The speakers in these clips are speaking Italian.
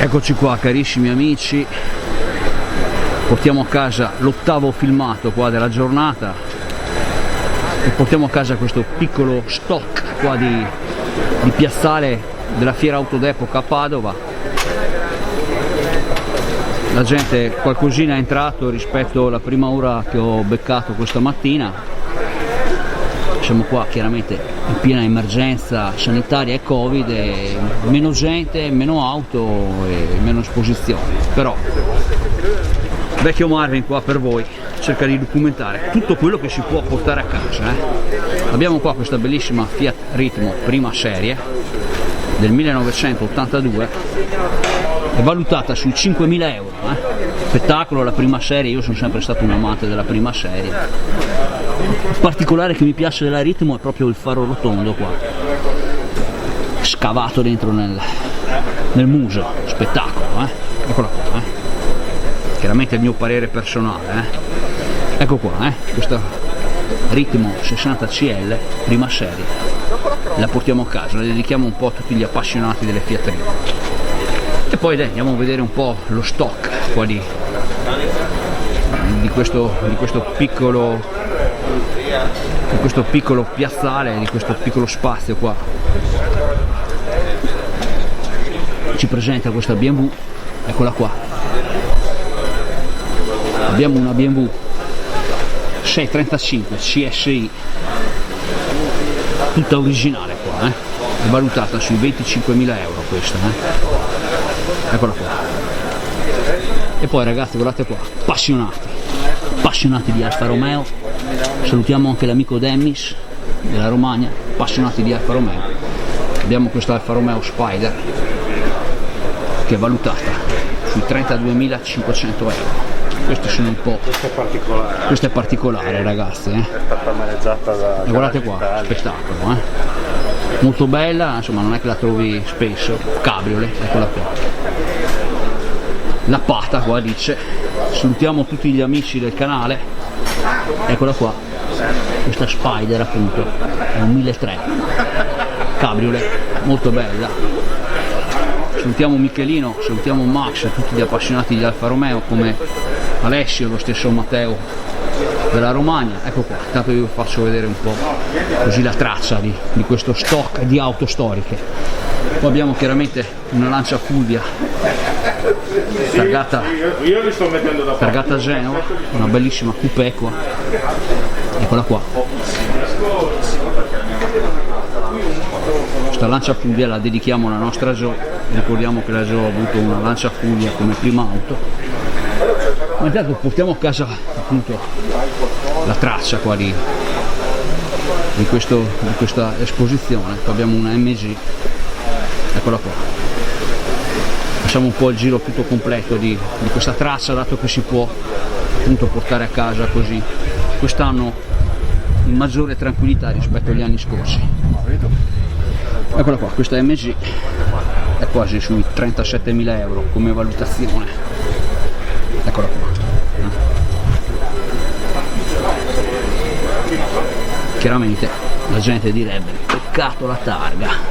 Eccoci qua carissimi amici, portiamo a casa l'ottavo filmato qua della giornata e portiamo a casa questo piccolo stock qua di piazzale della Fiera Autodepoca a Padova. La gente qualcosina è entrato rispetto alla prima ora che ho beccato questa mattina. Siamo qua chiaramente in piena emergenza sanitaria e Covid, e meno gente, meno auto e meno esposizione, però vecchio Marvin qua per voi cerca di documentare tutto quello che si può portare a casa. Abbiamo qua questa bellissima Fiat Ritmo prima serie del 1982, è valutata sui 5.000 euro. Spettacolo la prima serie, io sono sempre stato un amante della prima serie. Il particolare che mi piace della Ritmo è proprio il faro rotondo qua, scavato dentro nel muso, spettacolo, eccolo qua, chiaramente il mio parere personale, ecco qua, questa Ritmo 60 CL prima serie, la portiamo a casa, la dedichiamo un po' a tutti gli appassionati delle Fiat Ritmo. E poi dai, andiamo a vedere un po' lo stock qua di questo piccolo piazzale, di questo piccolo spazio qua. Ci presenta questa BMW, eccola qua. Abbiamo una BMW 635 CSI, tutta originale qua, è valutata sui 25.000 euro questa, eccola qua. E poi ragazzi, guardate qua, appassionati di Alfa Romeo, salutiamo anche l'amico Dennis della Romagna, appassionati di Alfa Romeo. Abbiamo questa Alfa Romeo Spider che è valutata sui 32.500 euro. Questi sono un po'. Questo è particolare ragazzi, È stata maneggiata da. E guardate qua, spettacolo, molto bella, insomma non è che la trovi spesso. Cabriolet, eccola qua. La pata qua dice, salutiamo tutti gli amici del canale, eccola qua, questa Spider appunto, è un 1.300 Cabriolet, molto bella. Salutiamo Michelino, salutiamo Max, tutti gli appassionati di Alfa Romeo come Alessio, lo stesso Matteo della Romagna. Ecco qua, intanto io vi faccio vedere un po' così la traccia di questo stock di auto storiche. Poi abbiamo chiaramente una Lancia Fulvia targata a Genova, una bellissima coupé qua, eccola qua. Questa Lancia Fulvia la dedichiamo alla nostra Jo, ricordiamo che la Jo ha avuto una Lancia Fulvia come prima auto. Ma intanto portiamo a casa appunto la traccia qua di questa esposizione. Poi abbiamo una MG, eccola qua. Facciamo un po' il giro tutto completo di questa traccia, dato che si può appunto portare a casa così quest'anno in maggiore tranquillità rispetto agli anni scorsi. Eccola qua, questa MG è quasi sui 37.000 euro come valutazione, eccola qua. Chiaramente la gente direbbe peccato la targa.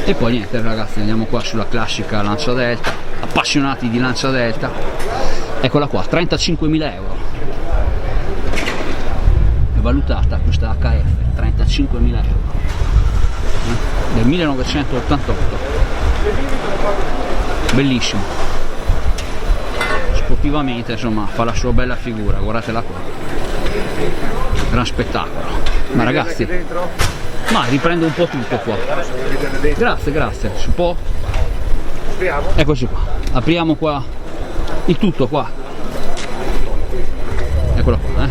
E poi niente ragazzi, andiamo qua sulla classica Lancia Delta, appassionati di Lancia Delta, eccola qua, 35.000 euro è valutata questa HF, 35.000 euro del 1988, bellissimo, sportivamente insomma fa la sua bella figura, guardatela qua, gran spettacolo. Ma ragazzi, ma riprendo un po' tutto qua. Grazie, si può? Eccoci qua, apriamo qua il tutto qua. Eccolo qua,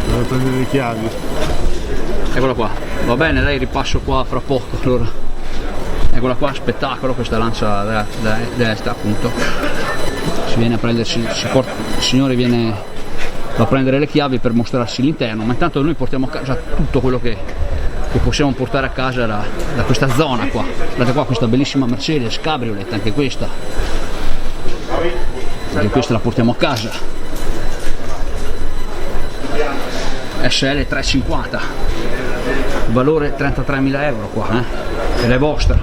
Devo prendere le chiavi. Eccola qua, va bene, lei ripasso qua fra poco allora. Eccola qua, spettacolo, questa Lancia Delta appunto. Viene a prendersi, il signore viene a prendere le chiavi per mostrarsi l'interno, ma intanto noi portiamo a casa tutto quello che possiamo portare a casa da questa zona qua. Guardate qua questa bellissima Mercedes Cabriolet, anche questa la portiamo a casa. SL 350, valore 33.000 euro qua, ed è vostra.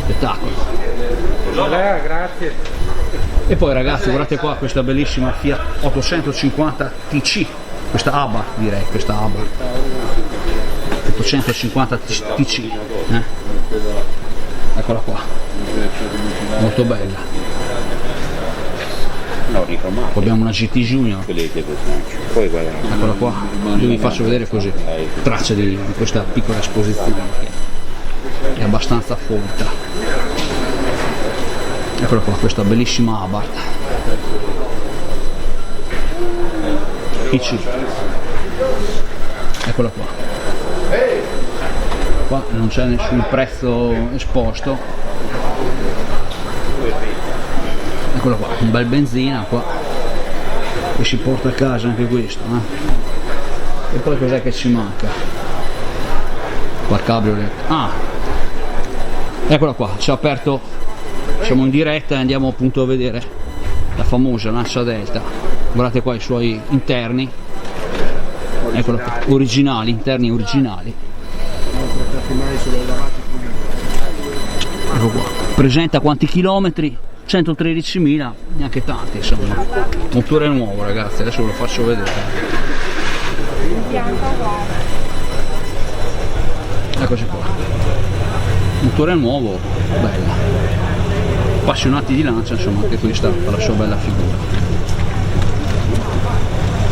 Spettacolo. Grazie. E poi ragazzi, guardate qua questa bellissima Fiat 850 TC, questa ABA, direi, questa ABA 850 TC, eccola qua, molto bella. Poi abbiamo una GT Junior, eccola qua. Io vi faccio vedere così tracce di questa piccola esposizione che è abbastanza folta. Eccola qua, questa bellissima Abarth PC, eccola qua. Qua non c'è nessun prezzo esposto. Eccola qua, un bel benzina qua che si porta a casa anche questo, E poi cos'è che ci manca? Qua il cabriolet. Eccola qua, ci ha aperto, siamo in diretta e andiamo appunto a vedere la famosa Lancia Delta. Guardate qua i suoi interni, eccola qua, originali, interni originali. Ecco qua, presenta quanti chilometri? 113.000, neanche tanti, insomma. Motore nuovo ragazzi, adesso ve lo faccio vedere. Eccoci qua, motore nuovo, bella. Appassionati di Lancia, insomma, anche questa fa la sua bella figura.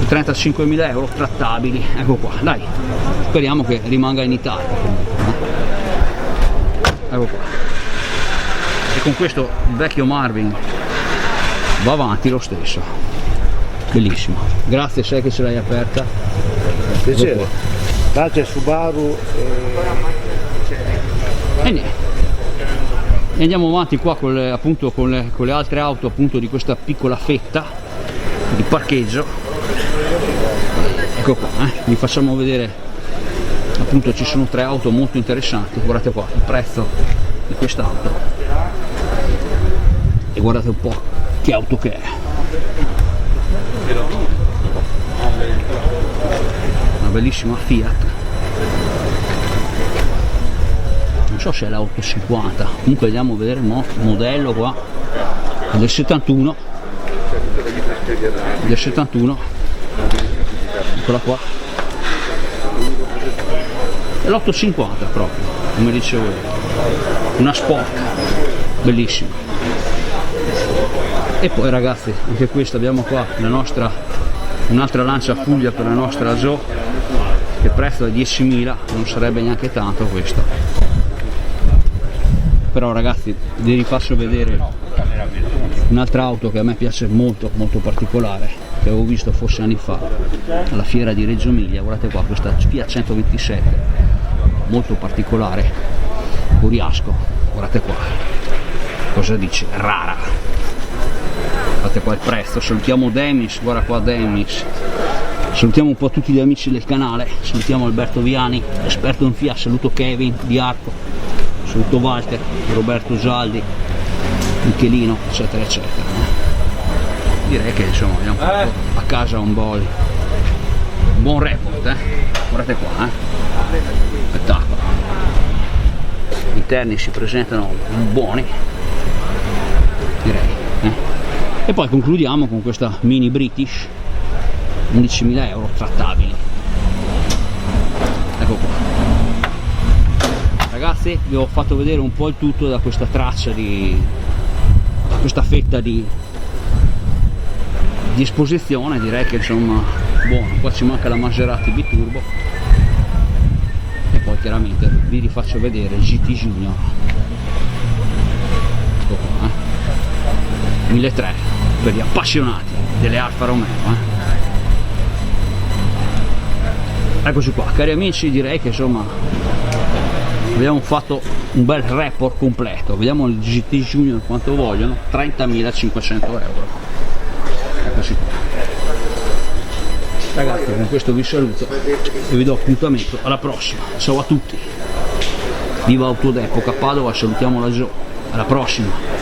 35.000 euro trattabili, ecco qua, dai, speriamo che rimanga in Italia. Ecco qua. E con questo vecchio Marvin va avanti lo stesso, bellissimo. Grazie, sai che ce l'hai aperta. Piacere. Là c'è Subaru e niente, e andiamo avanti qua con le altre auto appunto di questa piccola fetta di parcheggio. Ecco qua, vi facciamo vedere appunto, ci sono 3 auto molto interessanti. Guardate qua il prezzo di quest'auto e guardate un po' che auto che è. Una bellissima Fiat, non so se è la 850, comunque andiamo a vedere il modello qua, è del 71, eccola qua, è l'850 proprio, come dicevo io, una Sport, bellissima. E poi ragazzi, anche questa abbiamo qua un'altra Lancia Puglia per la nostra Joe, che prezzo è 10.000, non sarebbe neanche tanto questo. Però ragazzi, vi rifaccio vedere un'altra auto che a me piace molto, molto particolare, che avevo visto forse anni fa alla fiera di Reggio Emilia. Guardate qua, questa Fiat 127, molto particolare, Coriasco, guardate qua, cosa dice? Rara. Guardate qua il prezzo. Salutiamo Demis, guarda qua Demis, salutiamo un po' tutti gli amici del canale, salutiamo Alberto Viani, esperto in Fiat, saluto Kevin Di Arco, saluto Walter, Roberto Gialdi, Michelino, eccetera eccetera. Direi che insomma abbiamo fatto a casa un buon report, guardate qua, spettacolo. Gli interni si presentano buoni, direi. E poi concludiamo con questa Mini British, 11.000 euro trattabili. Ecco qua. Ragazzi, vi ho fatto vedere un po' il tutto da questa traccia questa fetta di esposizione. Direi che insomma buono. Qua ci manca la Maserati biturbo e poi chiaramente vi rifaccio vedere il GT Junior. Ecco qua, 1.300 per gli appassionati delle Alfa Romeo. Eccoci qua, cari amici, direi che insomma abbiamo fatto un bel report completo. Vediamo il GT Junior quanto vogliono, 30.500 euro. Eccoci qua. Ragazzi, con questo vi saluto e vi do appuntamento alla prossima. Ciao a tutti, viva Autodepoca Padova, salutiamo la Gio, alla prossima.